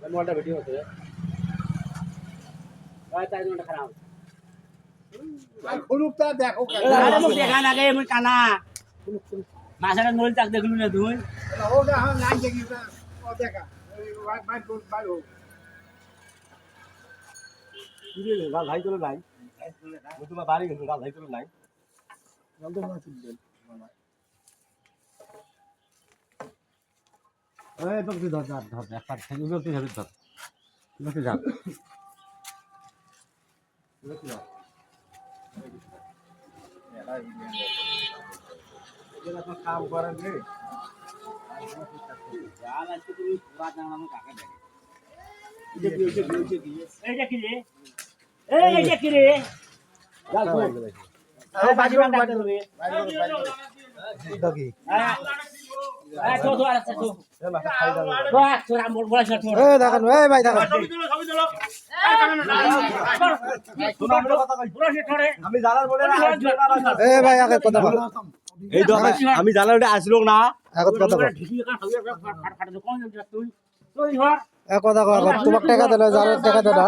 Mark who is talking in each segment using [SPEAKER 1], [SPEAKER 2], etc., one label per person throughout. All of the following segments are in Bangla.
[SPEAKER 1] मोटा वीडियो होते हैं काय ताई मोटा खराब
[SPEAKER 2] খুলুকটা দেখো
[SPEAKER 1] अरे मुझे देखा ना गए मुझे काना मासाला नोल तक देख लूँ ना दूँ
[SPEAKER 2] ও না নাই দেখি ও দেখা বাই বাই ও
[SPEAKER 3] কিরে গাল ভাই তোর নাই ও তোমার বাড়ি গেছে গাল ভাই তোর নাই
[SPEAKER 2] জলদি না তুলবেন
[SPEAKER 3] এই তো কি ধর ধর একবার থেকে উঠে তুই ধর ধর উঠে যা উঠে যা এরা তো কাম করেন রে
[SPEAKER 1] यार आज तो तू पूरा जाना हम काका देखे ये देखी रे ए देखी रे चल तू ए बाजी में डाल दे
[SPEAKER 2] দেখি
[SPEAKER 1] ए तो आ तो
[SPEAKER 3] এ মাথা খাই দাও
[SPEAKER 1] বাহ তোরা বড় শট
[SPEAKER 2] এ দেখেন এই ভাই দেখেন
[SPEAKER 3] আমি জানার বলে না
[SPEAKER 2] এ ভাই আগে কথা বল
[SPEAKER 3] এই দোকান আমি জানার ওটা আসলো না
[SPEAKER 2] আগে কথা বল এ কথা কর তোমাক টাকা দেলা জানার টাকা দেলা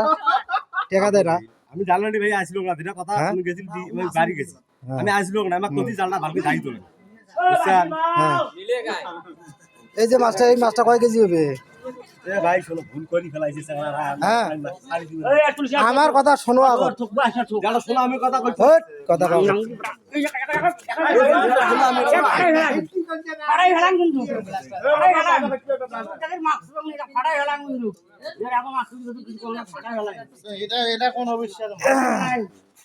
[SPEAKER 2] টাকা দেনা
[SPEAKER 3] আমি জানলাম ভাই আসলো না দিনা কথা তুমি গেছিল আমি বাড়ি গেছি আমি আসলো না আমাকে কতি জানলা ভালকে যাই তো বুঝছেন
[SPEAKER 2] এই যে মাছটা এই মাছটা কয় কেজি হবে
[SPEAKER 3] এ ভাই শোনো ভুল করি ফেলাইছি সারা
[SPEAKER 2] হ্যাঁ আমার কথা শোনো আগে
[SPEAKER 3] জানো শোনো আমি কথা কই
[SPEAKER 2] হট কথা কও
[SPEAKER 1] ফাড়াই হেলাং কিন্তু ফাড়াই হেলাং তাদের মাছ ফাড়াই হেলাং কিন্তু এর আগে মাছ যদি কিছু কোন ফাড়াই হেলাং
[SPEAKER 2] এটা কোন অবিশ্বাস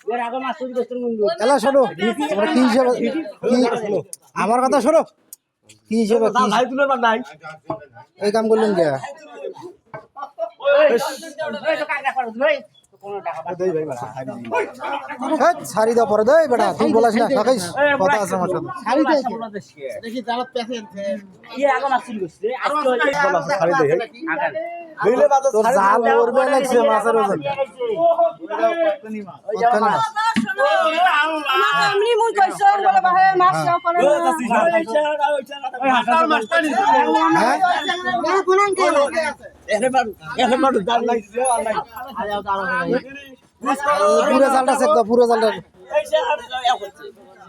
[SPEAKER 1] এর আগে মাছ যদি করতে কিন্তু
[SPEAKER 2] এলা শোনো তোমরা কি হিসাবে কি আমার কথা শোনো কি হিসাবে
[SPEAKER 3] না ভাই তুলে নাই
[SPEAKER 2] এই কাম করলেন কে
[SPEAKER 1] ওই তো কাকা করছ ভাই কোন টাকা
[SPEAKER 3] দেই ভাই মারা খাই দিই
[SPEAKER 2] হট ছাড়ি দাও পরে দেই বেটা তুই বলাস না কাকাইস কথা আছে আমার সাথে ছাড়ি দে দেখি জালত পেছেন
[SPEAKER 1] ये आगे माছ চুরি করছে আজকে
[SPEAKER 3] খাই দেই
[SPEAKER 1] আগা
[SPEAKER 3] বুঝলে বাদ
[SPEAKER 2] তোর জাল মরবে লাগছে মাছের ওজন
[SPEAKER 1] কতনি মাছ
[SPEAKER 4] আমি মুই কইছো বলে বাহে মাছ নাও করে
[SPEAKER 2] হ্যাঁ
[SPEAKER 3] এখন মারু জাল নাই নাই
[SPEAKER 2] পুরো জালটা চেক দাও পুরো জালটা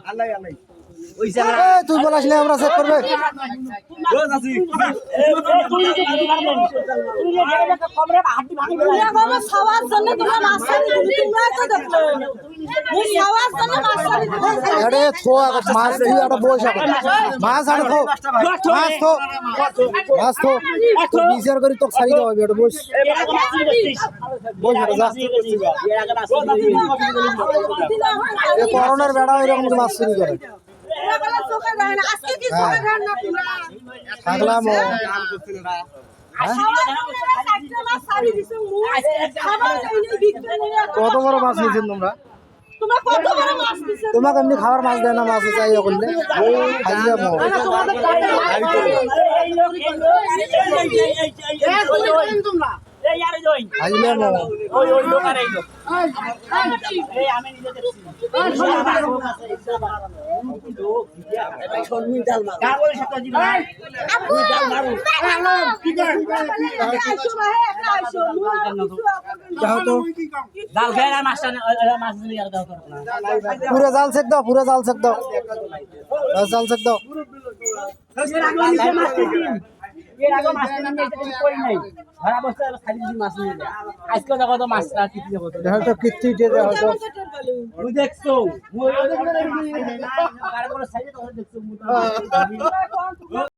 [SPEAKER 3] আল্লাহ আল্লাহ
[SPEAKER 1] ওই
[SPEAKER 2] এই তুই বলাস না আমরা চেক করবে
[SPEAKER 3] ও চাচি
[SPEAKER 4] ইয়া বাবা খাওয়ার জন্য তোমরা মাছ ছাড়ি তোমরা তো দেখো মুই খাওয়ার জন্য মাছ ছাড়ি
[SPEAKER 2] আরে থো মাছ তুই একটা বস আগে মাছ আরে থো মাছ থো তো বিচার করি তো ছাড়ি দাও বেটা বস বস বেটা যা এ করোনার বেড়া এরকম মাছ চুরি করে
[SPEAKER 4] বলে চোখে যায় না আজকে কি চোখে যায় না
[SPEAKER 2] থাকলাম কত বড় মাছ নিয়েছেন তোমরা
[SPEAKER 4] তোমরা কত বড় মাছ দিছো
[SPEAKER 2] তোমাকে এমনি খাবার মাছ দেয় না মাছ চাই করলে খাইলাম খাইলাম
[SPEAKER 1] ওই ওই দোকানে আইলো এই আমি নিজে দেখছি কার বলে সপ্তাহ দিন তুই ডাল মারু কি কর
[SPEAKER 2] যাও তো
[SPEAKER 1] ডাল খায় আর মাছ মাছ নিয়ে আর দাও তো না
[SPEAKER 2] পুরো জাল চেক দাও পুরো জাল চেক দাও জাল চেক দাও
[SPEAKER 1] এর আগে মাছ নিয়ে যেতে কই নাই ধরা বসে খালি মাছ নিয়ে যায় আজকে দেখো তো মাছটা কিটি যাবো তো
[SPEAKER 2] হয়তো কিচ্ছুই দিয়ে হয়তো
[SPEAKER 1] তুই দেখছো মই ওদের কারণ সাইডে তো দেখছো